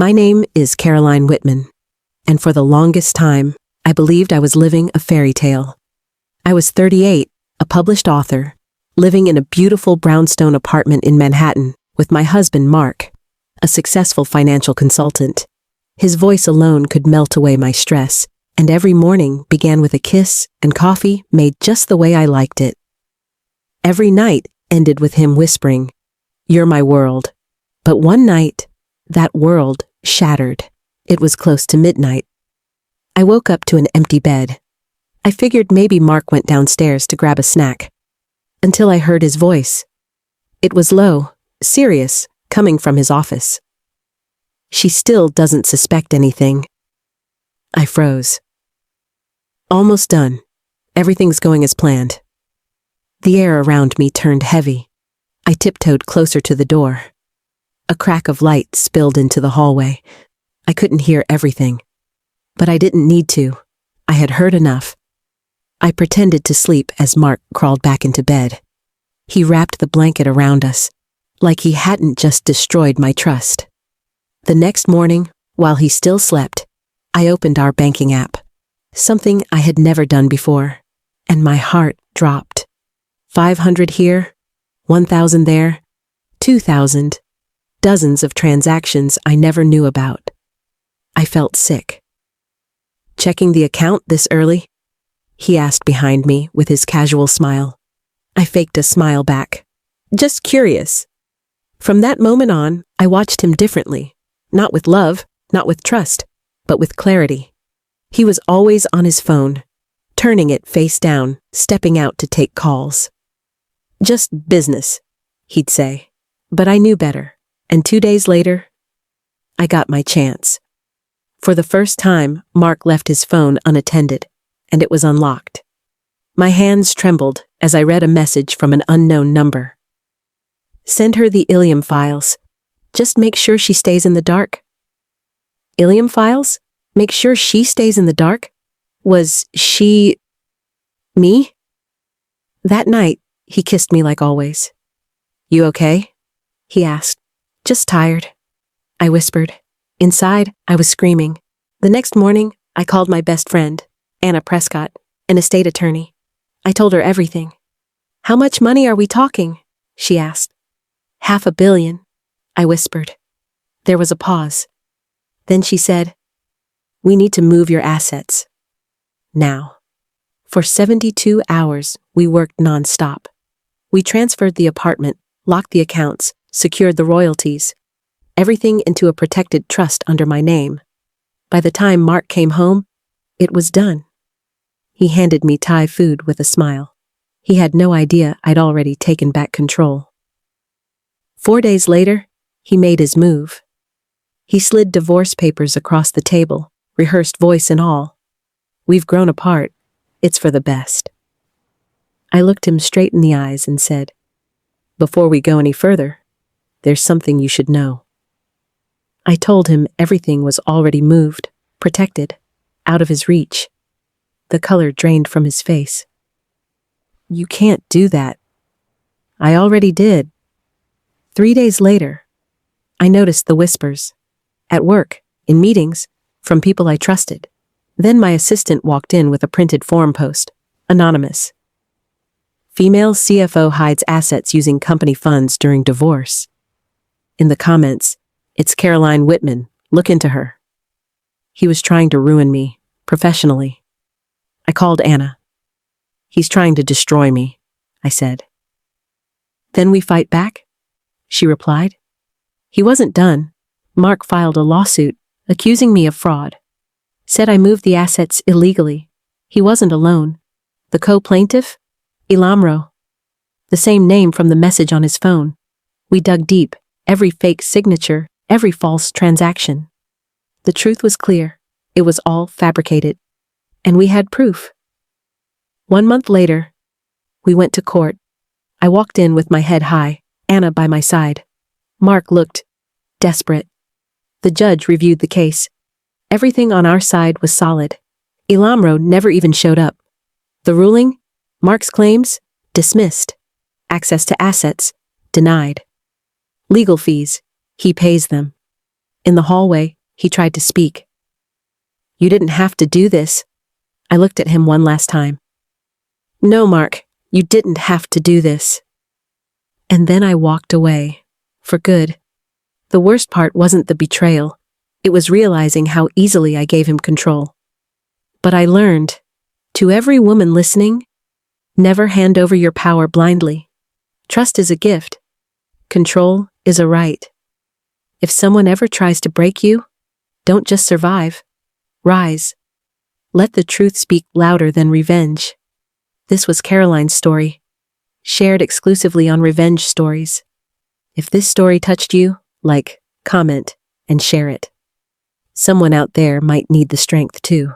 My name is Caroline Whitman, and for the longest time, I believed I was living a fairy tale. I was 38, a published author, living in a beautiful brownstone apartment in Manhattan with my husband Mark, a successful financial consultant. His voice alone could melt away my stress, and every morning began with a kiss and coffee made just the way I liked it. Every night ended with him whispering, "You're my world." But one night, that world shattered. It was close to midnight. I woke up to an empty bed. I figured maybe Mark went downstairs to grab a snack, until I heard his voice. It was low, serious, coming from his office. "She still doesn't suspect anything." I froze. "Almost done. Everything's going as planned." The air around me turned heavy. I tiptoed closer to the door. A crack of light spilled into the hallway. I couldn't hear everything, but I didn't need to. I had heard enough. I pretended to sleep as Mark crawled back into bed. He wrapped the blanket around us, like he hadn't just destroyed my trust. The next morning, while he still slept, I opened our banking app, something I had never done before, and my heart dropped. 500 here, 1,000 there, 2,000. Dozens of transactions I never knew about. I felt sick. "Checking the account this early?" he asked behind me with his casual smile. I faked a smile back. "Just curious." From that moment on, I watched him differently. Not with love, not with trust, but with clarity. He was always on his phone, turning it face down, stepping out to take calls. "Just business," he'd say. But I knew better. And 2 days later, I got my chance. For the first time, Mark left his phone unattended, and it was unlocked. My hands trembled as I read a message from an unknown number. "Send her the Ilium files. Just make sure she stays in the dark." Ilium files? Make sure she stays in the dark? Was she... me? That night, he kissed me like always. "You okay?" he asked. "Just tired," I whispered. Inside, I was screaming. The next morning, I called my best friend, Anna Prescott, an estate attorney. I told her everything. "How much money are we talking?" she asked. "500 million, I whispered. There was a pause. Then she said, "We need to move your assets. Now." For 72 hours, we worked nonstop. We transferred the apartment, locked the accounts, secured the royalties, everything into a protected trust under my name. By the time Mark came home, it was done. He handed me Thai food with a smile. He had no idea I'd already taken back control. 4 days later, he made his move. He slid divorce papers across the table, rehearsed voice and all. "We've grown apart. It's for the best." I looked him straight in the eyes and said, "Before we go any further, there's something you should know." I told him everything was already moved, protected, out of his reach. The color drained from his face. "You can't do that." "I already did." 3 days later, I noticed the whispers. At work, in meetings, from people I trusted. Then my assistant walked in with a printed forum post, anonymous. "Female CFO hides assets using company funds during divorce." In the comments, "It's Caroline Whitman. Look into her." He was trying to ruin me, professionally. I called Anna. "He's trying to destroy me," I said. "Then we fight back?" she replied. He wasn't done. Mark filed a lawsuit, accusing me of fraud. Said I moved the assets illegally. He wasn't alone. The co-plaintiff? Ilamro. The same name from the message on his phone. We dug deep, every fake signature, every false transaction. The truth was clear. It was all fabricated. And we had proof. 1 month later, we went to court. I walked in with my head high, Anna by my side. Mark looked desperate. The judge reviewed the case. Everything on our side was solid. Ilamro never even showed up. The ruling? Mark's claims? Dismissed. Access to assets? Denied. Legal fees? He pays them. In the hallway, he tried to speak. You didn't have to do this. I looked at him one last time. No, Mark, you didn't have to do this. And then I walked away. For good. The worst part wasn't the betrayal. It was realizing how easily I gave him control. But I learned, to every woman listening, never hand over your power blindly. Trust is a gift. Control is a right. If someone ever tries to break you, don't just survive. Rise. Let the truth speak louder than revenge. This was Caroline's story, shared exclusively on Revenge Stories. If this story touched you, like, comment, and share it. Someone out there might need the strength too.